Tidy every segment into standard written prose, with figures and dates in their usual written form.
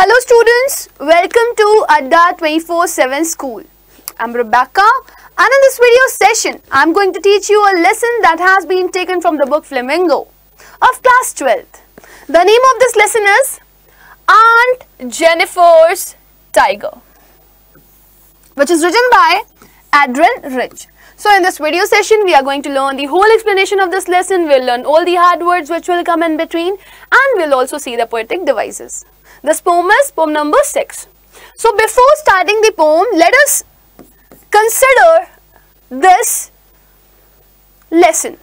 Hello students, welcome to Adda 24/7 School. I'm Rebecca and in this video session, I'm going to teach you a lesson that has been taken from the book Flamingo of class 12th. The name of this lesson is Aunt Jennifer's Tiger, which is written by Adrian Rich. So in this video session, we are going to learn the whole explanation of this lesson. We'll learn all the hard words which will come in between, and we'll also see the poetic devices. This poem is poem number 6. So before starting the poem, let us consider this lesson,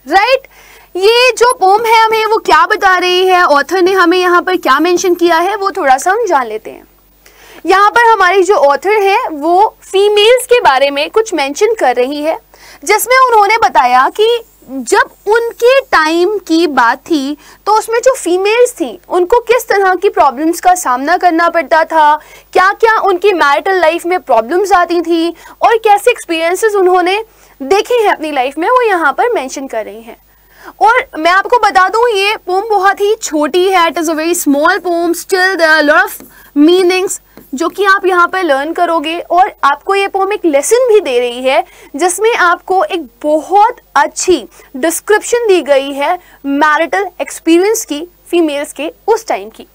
right? ये जो pome है हमें वो क्या बता रही है, author ने हमें यहाँ पर क्या मेंशन किया है, वो थोड़ा सा हम जान लेते हैं. यहाँ पर हमारी जो ऑथर है वो फीमेल्स के बारे में कुछ मेंशन कर रही है, जिसमें उन्होंने बताया कि जब उनके टाइम की बात थी तो उसमें जो फीमेल्स थी उनको किस तरह की प्रॉब्लम्स का सामना करना पड़ता था, क्या क्या उनकी मैरिटल लाइफ में प्रॉब्लम्स आती थी और कैसे एक्सपीरियंसेस उन्होंने देखे हैं अपनी लाइफ में, वो यहाँ पर मेंशन कर रही हैं. और मैं आपको बता दूं ये पोम बहुत ही छोटी है. It is a very small poem, still there are lot of meanings जो कि आप यहाँ पर लर्न करोगे. और आपको ये पोम एक लेसन भी दे रही है जिसमें आपको एक बहुत अच्छी डिस्क्रिप्शन दी गई है मैरिटल एक्सपीरियंस की, फीमेल्स के उस टाइम की.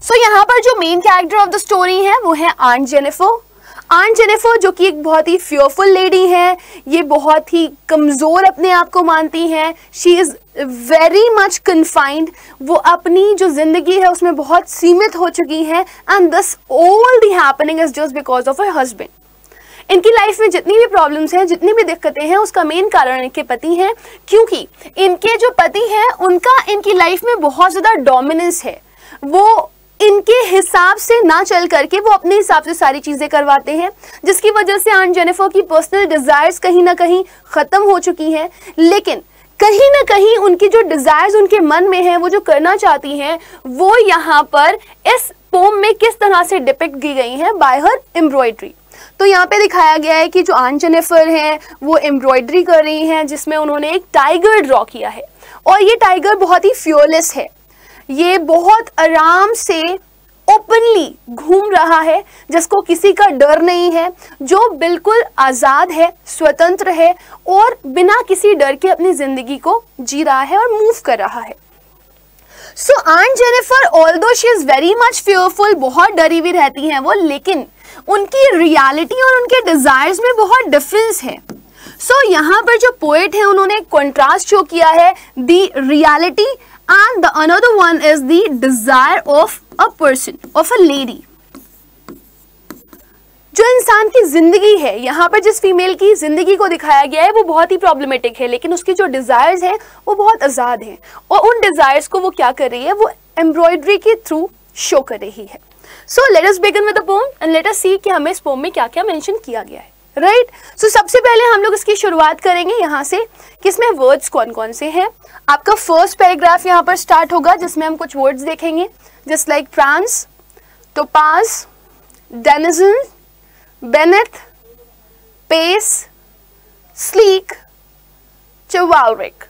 सो यहाँ पर जो main character of the story है वो है आंट जेनिफर. आंट जेनिफर जो कि एक बहुत ही फियरफुल लेडी है, ये बहुत ही कमज़ोर अपने आप को मानती हैं. She is very much confined, वो अपनी जो ज़िंदगी है उसमें बहुत सीमित हो चुकी हैं. And this all the happening is just because of her husband. इनकी लाइफ में जितनी भी प्रॉब्लम्स हैं, जितनी भी दिक्कतें हैं, उसका मेन कारण इनके पति हैं, क्योंकि इनके जो पति हैं उनका इनकी लाइफ में बहुत ज़्यादा डोमिनेंस है. वो इनके हिसाब से ना चल करके वो अपने हिसाब से सारी चीज़ें करवाते हैं, जिसकी वजह से आंट जेनिफर की पर्सनल डिज़ायर्स कहीं ना कहीं ख़त्म हो चुकी हैं. लेकिन कहीं ना कहीं उनकी जो डिज़ायर्स उनके मन में हैं, वो जो करना चाहती हैं, वो यहाँ पर इस पोम में किस तरह से डिपिक्ट की गई हैं बाय हर एम्ब्रॉयडरी. तो यहाँ पे दिखाया गया है कि जो आंट जेनिफर हैं वो एम्ब्रॉयडरी कर रही हैं, जिसमें उन्होंने एक टाइगर ड्रॉ किया है. और ये टाइगर बहुत ही फियरलेस है, ये बहुत आराम से ओपनली घूम रहा है, जिसको किसी का डर नहीं है, जो बिल्कुल आज़ाद है, स्वतंत्र है और बिना किसी डर के अपनी ज़िंदगी को जी रहा है और मूव कर रहा है. So aunt Jennifer although she is very much fearful, बहुत डरी हुई रहती हैं वो, लेकिन उनकी रियलिटी और उनके डिज़ायर्स में बहुत डिफरेंस है. सो यहाँ पर जो पोएट है उन्होंने एक कॉन्ट्रास्ट शो किया है, the reality and the another one is the desire of a person, of a lady. जो इंसान की जिंदगी है, यहाँ पर जिस फीमेल की जिंदगी को दिखाया गया है वो बहुत ही प्रॉब्लमेटिक है, लेकिन उसकी जो डिजायर्स हैं वो बहुत आज़ाद हैं. और उन डिजायर्स को वो क्या कर रही है, वो एम्ब्रॉयडरी के थ्रू शो कर रही है. So let us begin with the poem and let us see कि हमें इस पोम में क्या क्या मेंशन किया गया है. राइट. सो सबसे पहले हम लोग इसकी शुरुआत करेंगे यहाँ से कि इसमें वर्ड्स कौन कौन से हैं. आपका फर्स्ट पैराग्राफ यहाँ पर स्टार्ट होगा जिसमें हम कुछ वर्ड्स देखेंगे, just like prance, topaz, denizen, beneath, pace, sleek, chivalric.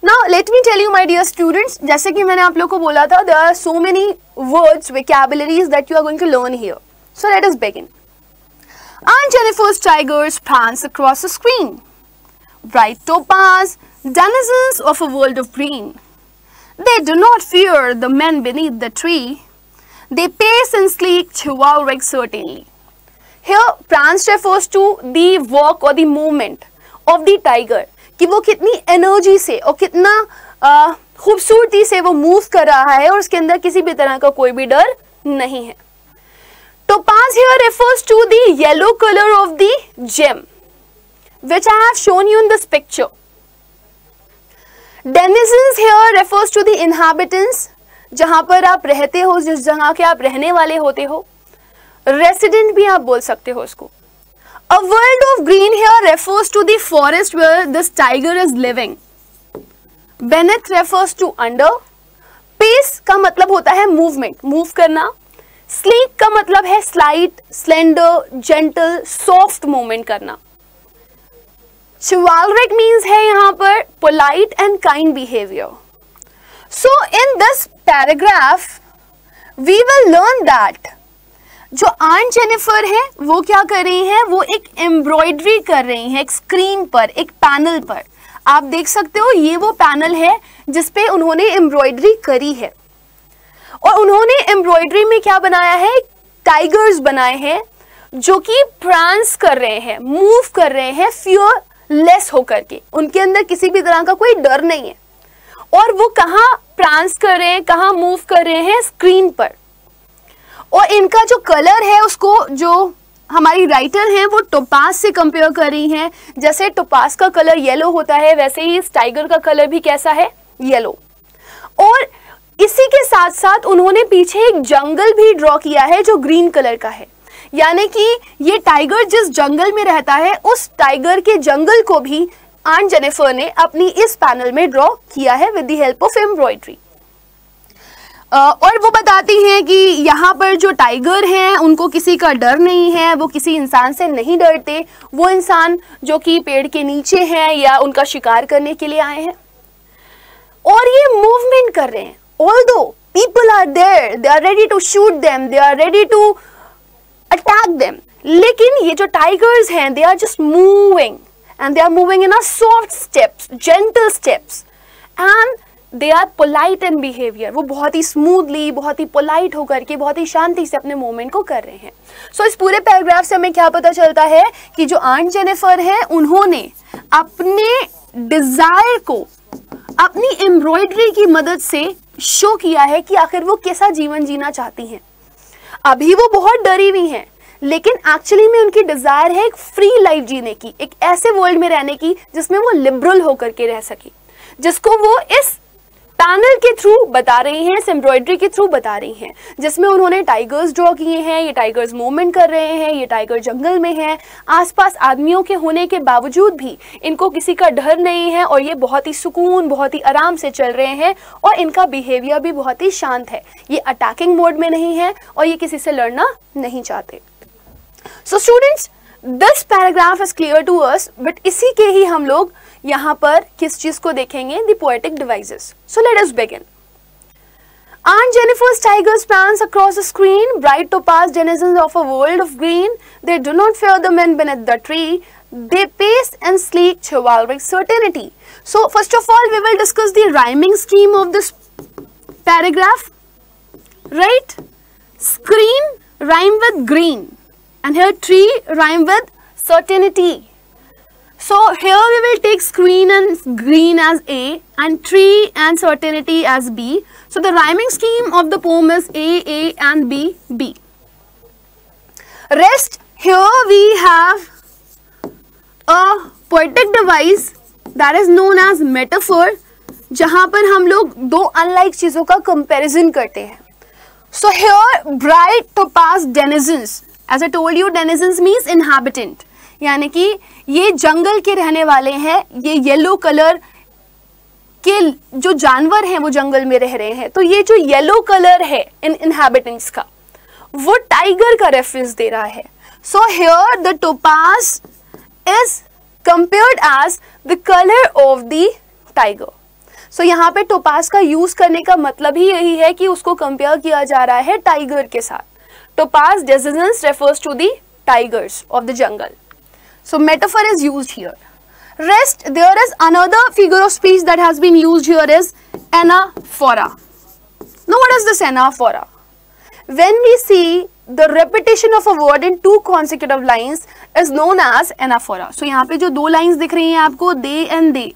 Now let me tell you my dear students, जैसे कि मैंने आप लोग को बोला था, there are so many words, vocabularies that you are going to learn here. So let us begin. Aunt Jennifer's tigers prance across the screen, bright topaz, denizens of a world of green. They do not fear the men beneath the tree. They pace and sleek chivalric certainly. Here, prance refers to the walk or the movement of the tiger, कि वो कितनी energy से और कितना खूबसूरती से वो move कर रहा है और उसके अंदर किसी भी तरह का कोई भी डर नहीं है. Topaz here refers to the yellow color of the gem, which I have shown you in this picture. Denizens here refers to the inhabitants, जहाँ पर आप रहते हो, जिस जगह के आप रहने वाले होते हो. Resident भी आप बोल सकते हो उसको. A world of green here refers to the forest where this tiger is living. Beneath refers to under. Pace का मतलब होता है movement, move करना. स्लीक का मतलब है slight, slender, gentle, soft movement करना. चिवालरिक मीन्स है यहाँ पर polite and kind behaviour. So in this paragraph we will learn that जो आंट जेनिफर है वो क्या कर रही हैं, वो एक एम्ब्रॉयडरी कर रही हैं एक स्क्रीन पर, एक पैनल पर। आप देख सकते हो ये वो पैनल है जिसपे उन्होंने एम्ब्रॉयडरी करी है। और उन्होंने एम्ब्रॉयडरी में क्या बनाया है, टाइगर्स बनाए हैं जो कि प्रांस कर रहे हैं, मूव कर रहे हैं फियरलेस होकर के, उनके अंदर किसी भी तरह का कोई डर नहीं है। और वो कहाँ प्रांस कर रहे हैं, कहाँ मूव कर रहे हैं, स्क्रीन पर। और इनका जो कलर है उसको जो हमारी राइटर हैं वो टोपाज से कंपेयर कर रही हैं। जैसे टोपाज का कलर येलो होता है वैसे ही इस टाइगर का कलर भी कैसा है, येलो। और इसी के साथ साथ उन्होंने पीछे एक जंगल भी ड्रॉ किया है जो ग्रीन कलर का है, यानी कि ये टाइगर जिस जंगल में रहता है उस टाइगर के जंगल को भी आंट जेनिफर ने अपनी इस पैनल में ड्रॉ किया है with the help of embroidery. और वो बताती हैं कि यहाँ पर जो टाइगर हैं उनको किसी का डर नहीं है, वो किसी इंसान से नहीं डरते, वो इंसान जो कि पेड़ के नीचे हैं या उनका शिकार करने के लिए आए हैं। और ये मूवमेंट कर रहे हैं, although people are there, they are ready to shoot them, they are ready to attack them, लेकिन ये जो टाइगर्स हैं they are just moving and they are moving in a soft steps, gentle steps, and they are polite in behavior. वो बहुत ही smoothly, बहुत ही polite होकर के, बहुत ही शांति से अपने मूवमेंट को कर रहे हैं। सो इस पूरे पैराग्राफ से हमें क्या पता चलता है कि जो आंट जेनिफर है उन्होंने अपने डिजायर को अपनी एम्ब्रॉयडरी की मदद से शो किया है कि आखिर वो कैसा जीवन जीना चाहती हैं। अभी वो बहुत डरी हुई हैं, लेकिन एक्चुअली में उनकी डिजायर है एक फ्री लाइफ जीने की, एक ऐसे वर्ल्ड में रहने की जिसमें वो लिबरल होकर के रह सके, जिसको वो इस पैनल के थ्रू बता रही हैं, इस एम्ब्रॉयडरी के थ्रू बता रही हैं, जिसमें उन्होंने टाइगर्स ड्रॉ किए हैं। ये टाइगर्स मूवमेंट कर रहे हैं, ये टाइगर जंगल में हैं, आसपास आदमियों के होने के बावजूद भी इनको किसी का डर नहीं है और ये बहुत ही सुकून, बहुत ही आराम से चल रहे हैं और इनका बिहेवियर भी बहुत ही शांत है। ये अटैकिंग मोड में नहीं है और ये किसी से लड़ना नहीं चाहते। So students, this paragraph is clear to us, but इसी के ही हम लोग यहाँ पर किस चीज को देखेंगे, the poetic devices. So let us begin. Aunt Jennifer's tigers prance across the screen, bright topaz denizens of a world of green. They do not fear the men beneath the tree. They pace in sleek chivalric certainty. So first of all, we will discuss the rhyming scheme of this paragraph. Right? Screen rhyme with green. And here tree rhyme with certainty. So here we will take screen and green as A and tree and certainty as B. So the rhyming scheme of the poem is A and B, B. Rest, here we have a poetic device that is known as metaphor, जहाँ पर हम लोग दो unlike चीजों का comparison करते हैं. So here bright topaz denizens. As I told you, denizens means inhabitant, यानी कि ये जंगल के रहने वाले हैं, ये येलो कलर के जो जानवर हैं वो जंगल में रह रहे हैं। तो ये जो येलो कलर है इन इनहैबिटेंट्स का वो टाइगर का रेफरेंस दे रहा है। So here the topaz is compared as the colour of the tiger. So यहाँ पे टोपाज का यूज करने का मतलब ही यही है कि उसको कंपेयर किया जा रहा है टाइगर के साथ। Topaz denizens refers to the tigers of the jungle. So metaphor is used here. Rest, there is another figure of speech that has been used here is anaphora. Now what is this anaphora? When we see the repetition of a word in two consecutive lines is known as anaphora. So यहाँ पे जो दो lines दिख रही हैं आपको, they and they,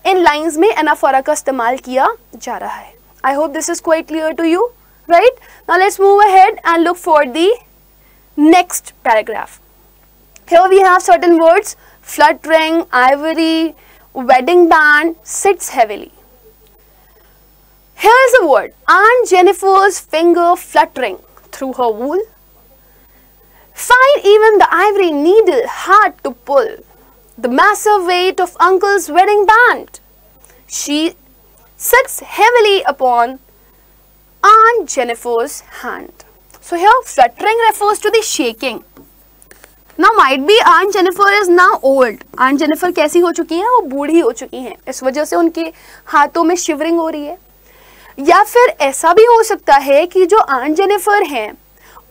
in lines में anaphora का इस्तेमाल किया जा रहा है. I hope this is quite clear to you. Right? Now let's move ahead and look for the next paragraph. Here we have certain words: fluttering, ivory, wedding band, sits heavily. Here is a word: Aunt Jennifer's finger fluttering through her wool. Find even the ivory needle hard to pull. The massive weight of Uncle's wedding band. She sits heavily upon Aunt Jennifer's hand. So here fluttering refers to the shaking. Now might be Aunt Jennifer is now old. Aunt Jennifer कैसी हो चुकी हैं? वो बूढ़ी हो चुकी हैं, इस वजह से उनके हाथों में शिवरिंग हो रही है. या फिर ऐसा भी हो सकता है कि जो आंट जेनिफर हैं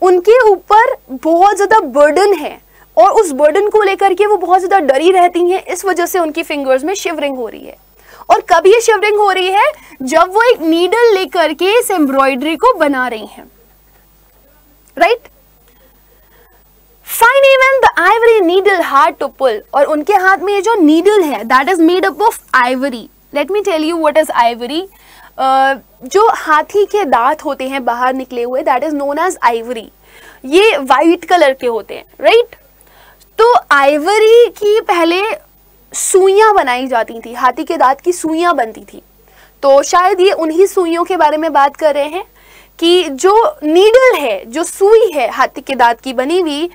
उनके ऊपर बहुत ज़्यादा बर्डन है और उस बर्डन को लेकर के वो बहुत ज़्यादा डरी रहती हैं, इस वजह से उनकी फिंगर्स में शिवरिंग हो रही है। और कब ये शिवरिंग हो रही है? जब वो एक नीडल लेकर के इस एम्ब्रॉयडरी को बना रही हैं, right. Find even the ivory needle hard to pull, और उनके हाथ में ये जो नीडल है that is made up of ivory. Let me tell you what is ivory. जो हाथी के दांत होते हैं बाहर निकले हुए, that is known as ivory. ये वाइट कलर के होते हैं, राइट। तो आइवरी की पहले सुइयां बनाई जाती थी, हाथी के दांत की सुइयां बनती थी। तो शायद ये उन्हीं सुइयों के बारे में बात कर रहे हैं कि जो नीडल है, जो सुई है हाथी के दांत की बनी हुई,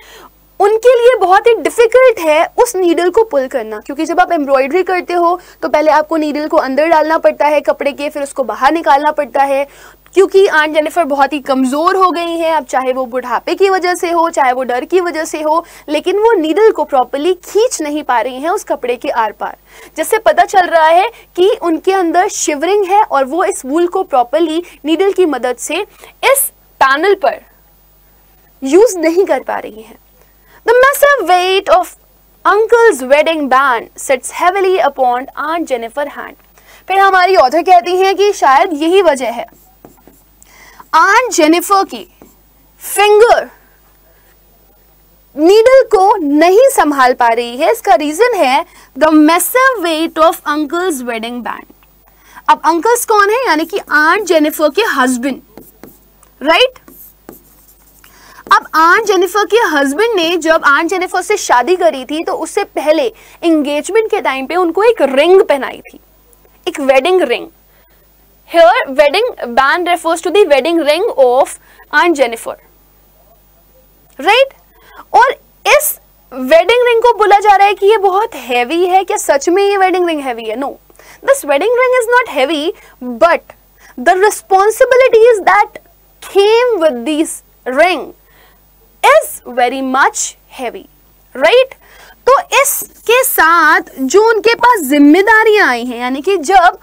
उनके लिए बहुत ही डिफिकल्ट है उस नीडल को पुल करना, क्योंकि जब आप एम्ब्रॉयडरी करते हो तो पहले आपको नीडल को अंदर डालना पड़ता है कपड़े के, फिर उसको बाहर निकालना पड़ता है। क्योंकि आंट जेनिफर बहुत ही कमज़ोर हो गई हैं, अब चाहे वो बुढ़ापे की वजह से हो, चाहे वो डर की वजह से हो, लेकिन वो नीडल को प्रॉपर्ली खींच नहीं पा रही हैं उस कपड़े के आर पार, जिससे पता चल रहा है कि उनके अंदर शिवरिंग है और वो इस वूल को प्रॉपर्ली नीडल की मदद से इस पैनल पर यूज नहीं कर पा रही हैं। The massive weight of uncle's wedding band sits heavily upon Aunt Jennifer hand. फिर हमारी ऑथर कहती हैं कि शायद यही वजह है आंट जेनिफर की फिंगर नीडल को नहीं संभाल पा रही है। इसका रीजन है the massive weight of uncle's wedding band. अब अंकल्स कौन है? यानी कि आंट जेनिफर के हस्बैंड, राइट। अब आंट जेनिफर के हस्बैंड ने जब आंट जेनिफर से शादी करी थी तो उससे पहले एंगेजमेंट के टाइम पे उनको एक रिंग पहनाई थी, एक wedding ring. Here wedding band refers to the wedding ring of Aunt Jennifer, right? और इस wedding ring को बोला जा रहा है कि ये बहुत heavy है। क्या सच में ये wedding ring heavy है? No, this wedding ring is not heavy, but the responsibilities that came with this ring is very much heavy, right? तो इसके साथ जो उनके पास जिम्मेदारियां आई हैं, यानी कि जब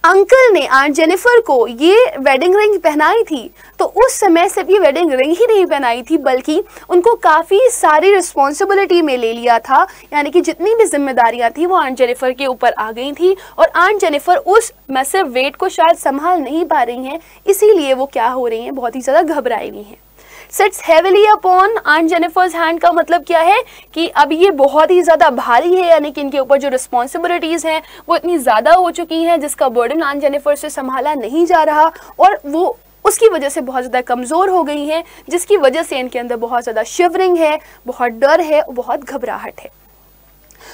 अंकल ने आंट जेनिफर को ये वेडिंग रिंग पहनाई थी तो उस समय सिर्फ ये वेडिंग रिंग ही नहीं पहनाई थी, बल्कि उनको काफ़ी सारी रिस्पॉन्सिबिलिटी में ले लिया था। यानी कि जितनी भी जिम्मेदारियां थी वो आंट जेनिफर के ऊपर आ गई थी और आंट जेनिफर उस मैसिव वेट को शायद संभाल नहीं पा रही हैं, इसीलिए वो क्या हो रही हैं, बहुत ही ज़्यादा घबराई हुई हैं। Sits heavily upon Aunt Jennifer's hand का मतलब क्या है कि अब ये बहुत ही ज़्यादा भारी है, यानी कि इनके ऊपर जो रिस्पॉन्सिबिलिटीज़ हैं वो इतनी ज़्यादा हो चुकी हैं जिसका बर्डन आंट जेनिफर से संभाला नहीं जा रहा और वो उसकी वजह से बहुत ज़्यादा कमज़ोर हो गई हैं, जिसकी वजह से इनके अंदर बहुत ज़्यादा शिवरिंग है, बहुत डर है और बहुत घबराहट है।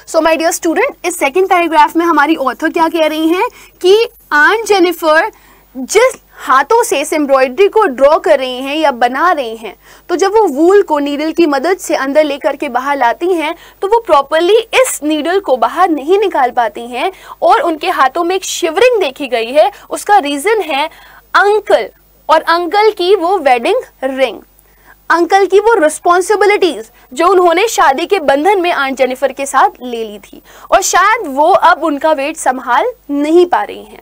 सो माय डियर स्टूडेंट, इस सेकेंड पैराग्राफ में हमारी ऑथर क्या कह रही हैं कि आंट जेनिफर जिस हाथों से इस एम्ब्रॉयडरी को ड्रॉ कर रही हैं या बना रही हैं, तो जब वो वूल को नीडल की मदद से अंदर लेकर के बाहर लाती हैं तो वो प्रॉपर्ली इस नीडल को बाहर नहीं निकाल पाती हैं और उनके हाथों में एक शिवरिंग देखी गई है। उसका रीजन है अंकल और अंकल की वो वेडिंग रिंग, अंकल की वो रिस्पॉन्सिबिलिटीज जो उन्होंने शादी के बंधन में आंट जेनिफर के साथ ले ली थी और शायद वो अब उनका वेट संभाल नहीं पा रही हैं।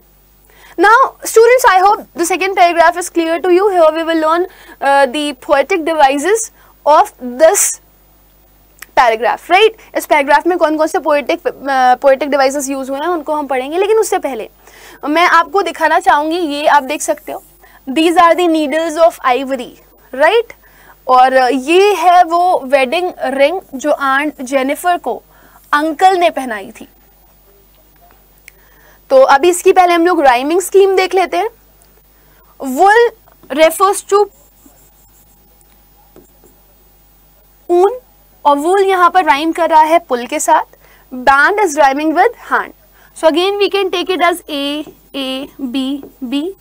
Now students, I hope the second paragraph is clear to you. Here we will learn the poetic devices of this paragraph, right? इस paragraph में कौन कौन से poetic devices use हुए हैं उनको हम पढ़ेंगे, लेकिन उससे पहले मैं आपको दिखाना चाहूँगी, ये आप देख सकते हो, these are the needles of ivory, right? और ये है वो wedding ring जो आंट जेनिफर को अंकल ने पहनाई थी। तो अभी इसकी पहले हम लोग राइमिंग स्कीम देख लेते हैं। वुल रेफर्स टू ऊन और वुल यहाँ पर राइम कर रहा है पुल के साथ। Band is rhyming with hand, so again we can take it as A B B.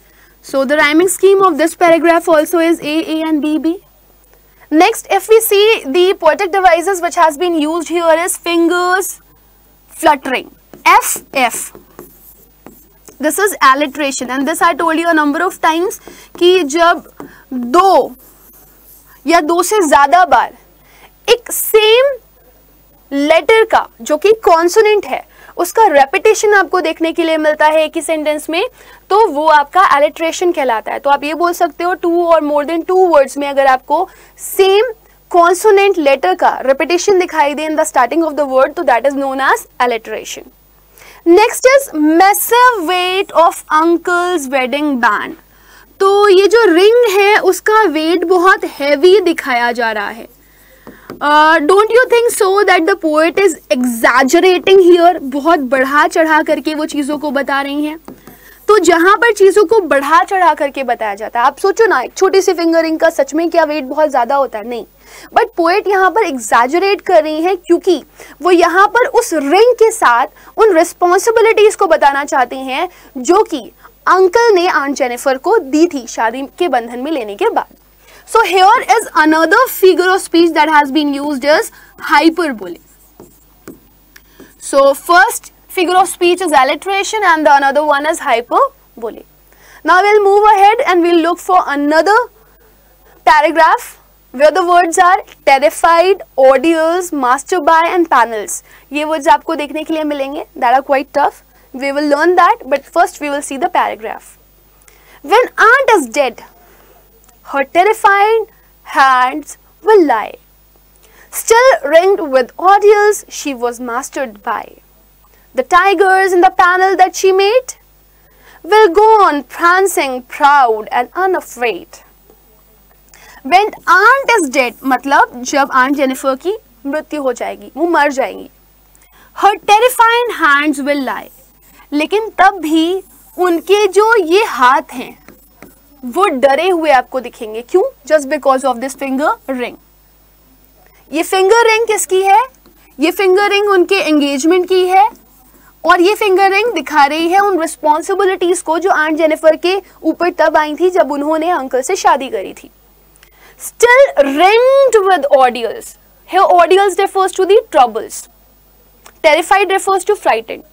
So the rhyming scheme of this paragraph also is A and B B. Next, if we see the poetic devices which has been used here is fingers fluttering, F. This is alliteration and this I told you a number of times कि जब दो या दो से ज़्यादा बार एक same letter का जो कि कॉन्सोनेंट है उसका रेपिटेशन आपको देखने के लिए मिलता है एक ही सेंटेंस में, तो वो आपका एलिट्रेशन कहलाता है। तो आप ये बोल सकते हो 2 और मोर देन 2 वर्ड्स में अगर आपको सेम कॉन्सोनेंट लेटर का रेपिटेशन दिखाई दे in the starting of the word, तो that is known as alliteration. Next is massive weight of uncle's wedding band. तो ये जो रिंग है उसका वेट बहुत हैवी दिखाया जा रहा है। Don't you think so that the poet is exaggerating here? बहुत बढ़ा चढ़ा करके वो चीज़ों को बता रही हैं। तो जहां पर चीज़ों को बढ़ा चढ़ा करके बताया जाता है, आप सोचो ना, एक छोटी सी फिंगर रिंग का सच में क्या वेट बहुत ज़्यादा होता है? नहीं, बट पोएट यहाँ पर एग्जैजरेट कर रही है क्योंकि वो यहाँ पर उस रिंग के साथ उन रिस्पॉन्सिबिलिटीज को बताना चाहती हैं जो कि अंकल ने आंट जेनिफर को दी थी शादी के बंधन में लेने के बाद। So here is another figure of speech that has been used as hyperbole. So first figure of speech is alliteration and the another one is hyperbole. Now we'll move ahead and we'll look for another paragraph where the words are terrified, ordeals, master by and panels. ये words आपको देखने के लिए मिलेंगे that are quite tough. We will learn that, but first we will see the paragraph. When aunt is dead, her terrified hands will lie. Still ringed with ordeals she was mastered by. The tigers in the panel that she made will go on prancing proud and unafraid. When aunt is dead, मतलब जब aunt Jennifer की मृत्यु हो जाएगी, वो मर जाएंगी. Her terrified hands will lie. लेकिन तब भी उनके जो ये हाथ हैं वो डरे हुए आपको दिखेंगे। क्यों? Just because of this finger ring. ये फिंगर रिंग किसकी है? ये फिंगर रिंग उनके एंगेजमेंट की है और ये फिंगर रिंग दिखा रही है उन रिस्पॉन्सिबिलिटीज को जो आंट जेनिफर के ऊपर तब आई थी जब उन्होंने अंकल से शादी करी थी। Still ringed with ordeals. Here ordeals refers to the troubles, terrified refers to frightened.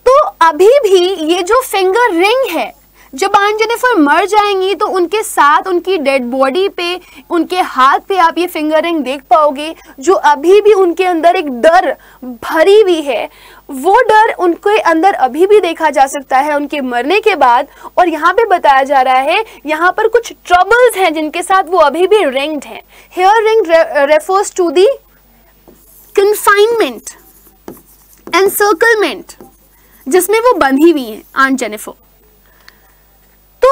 तो अभी भी ये जो फिंगर रिंग है, जब आंट जेनिफर मर जाएंगी तो उनके साथ उनकी डेड बॉडी पे, उनके हाथ पे आप ये फिंगर रिंग देख पाओगे जो अभी भी उनके अंदर एक डर भरी हुई है। वो डर उनके अंदर अभी भी देखा जा सकता है उनके मरने के बाद। और यहाँ पे बताया जा रहा है यहाँ पर कुछ ट्रबल्स हैं जिनके साथ वो अभी भी रिंग्ड हैं। Here ring refers to the confinement, encirclement, जिसमें वो बंधी हुई हैं आंट जेनिफर। तो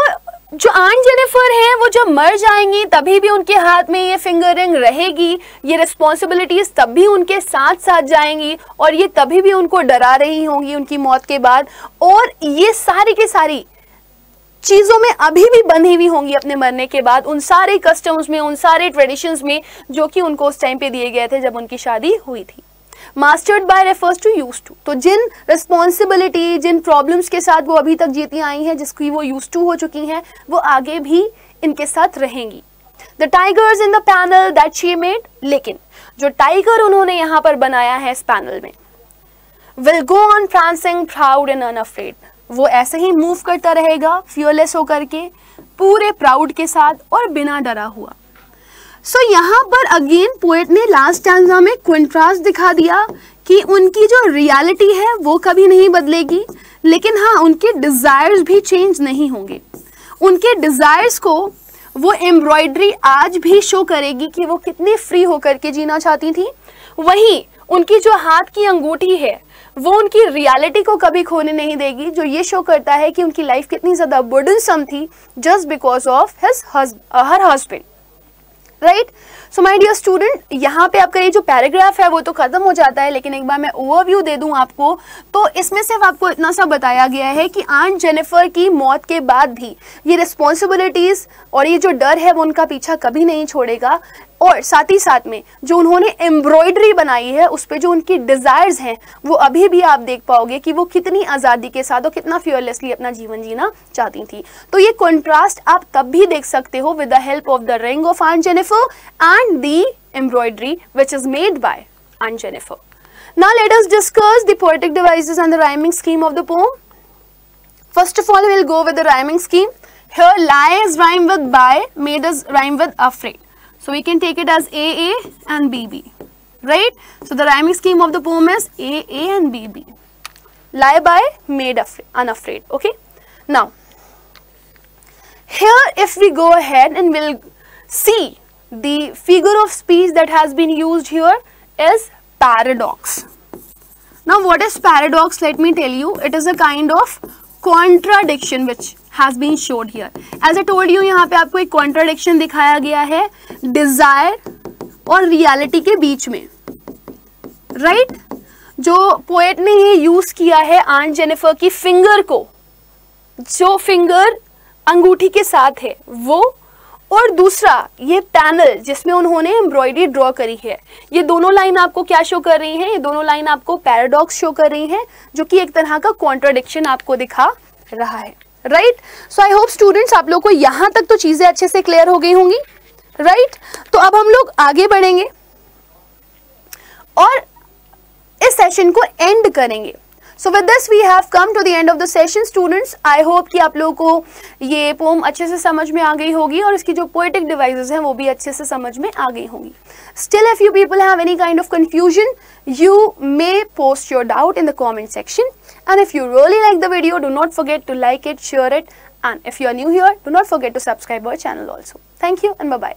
जो आंट जेनिफर है वो जब मर जाएंगी तभी भी उनके हाथ में ये फिंगर रिंग रहेगी, ये रिस्पॉन्सिबिलिटीज तब भी उनके साथ साथ जाएंगी और ये तभी भी उनको डरा रही होंगी उनकी मौत के बाद। और ये सारी की सारी चीजों में अभी भी बंधी हुई होंगी अपने मरने के बाद, उन सारे कस्टम्स में, उन सारे ट्रेडिशंस में जो कि उनको उस टाइम पे दिए गए थे जब उनकी शादी हुई थी। Mastered by refers to used to. तो जिन रिस्पॉन्सिबिलिटी, जिन प्रॉब्लम्स के साथ वो अभी तक जीती आई हैं, जिसकी वो यूज्ड टू हो चुकी हैं, वो आगे भी इनके साथ रहेंगी। The tigers in the panel that she made, लेकिन जो टाइगर उन्होंने यहाँ पर बनाया है इस पैनल में, will go on prancing proud and unafraid, वो ऐसे ही मूव करता रहेगा फियरलेस होकर के, पूरे प्राउड के साथ और बिना डरा हुआ। सो यहाँ पर अगेन पोएट ने लास्ट स्टैंजा में कंट्रास्ट दिखा दिया कि उनकी जो रियलिटी है वो कभी नहीं बदलेगी, लेकिन हाँ उनके डिजायर्स भी चेंज नहीं होंगे। उनके डिजायर्स को वो एम्ब्रॉयडरी आज भी शो करेगी कि वो कितनी फ्री होकर के जीना चाहती थी। वहीं उनकी जो हाथ की अंगूठी है वो उनकी रियलिटी को कभी खोने नहीं देगी, जो ये शो करता है कि उनकी लाइफ कितनी ज्यादा बर्डनसम थी just because of her husband. Right. So my dear student, यहाँ पे आपका ये जो पैराग्राफ है वो तो खत्म हो जाता है, लेकिन एक बार मैं ओवरव्यू दे दूं आपको, तो इसमें सिर्फ आपको इतना सा बताया गया है कि आंट जेनिफर की मौत के बाद भी ये रिस्पॉन्सिबिलिटीज और ये जो डर है वो उनका पीछा कभी नहीं छोड़ेगा। और साथ ही साथ में जो उन्होंने एम्ब्रॉयडरी बनाई है उस पे जो उनकी डिजायर्स हैं वो अभी भी आप देख पाओगे कि वो कितनी आज़ादी के साथ और कितना फियरलेसली अपना जीवन जीना चाहती थी। तो ये कॉन्ट्रास्ट आप तब भी देख सकते हो with the help of the ring of Aunt Jennifer and the embroidery which is made by Aunt Jennifer. Now let us discuss the poetic devices and the rhyming scheme of the poem. First of all we will go with the rhyming scheme. Here lie is rhyme with by, made is rhyme with afraid. So we can take it as AA and BB. right? So the rhyming scheme of the poem is A and B B. Lie by, made afraid, unafraid. Okay. Now, here if we go ahead and we'll see the figure of speech that has been used here is paradox. Now, what is paradox? Let me tell you. It is a kind of contradiction which has been showed here. As I told you, यहाँ पे आपको एक contradiction दिखाया गया है desire और reality के बीच में, right? जो पोएट ने ये यूज किया है आंट जेनिफर की फिंगर को, जो फिंगर अंगूठी के साथ है वो, और दूसरा ये पैनल जिसमें उन्होंने एम्ब्रॉयडरी ड्रॉ करी है, ये दोनों लाइन आपको क्या शो कर रही हैं? ये दोनों लाइन आपको पैराडॉक्स शो कर रही हैं, जो कि एक तरह का कॉन्ट्राडिक्शन आपको दिखा रहा है, right? So I hope students आप लोग को यहाँ तक तो चीजें अच्छे से क्लियर हो गई होंगी, राइट? तो अब हम लोग आगे बढ़ेंगे और इस सेशन को एंड करेंगे. So with this we have come to the end of the session students. I hope कि आप लोगों को ये पोम अच्छे से समझ में आ गई होगी और इसकी जो पोएटिक डिवाइसेस हैं वो भी अच्छे से समझ में आ गई होंगी. Still if you people have any kind of confusion you may post your doubt in the comment section, and if you really like the video, do not forget to like it, share it, and if you are new here, do not forget to subscribe our channel also. Thank you and bye bye.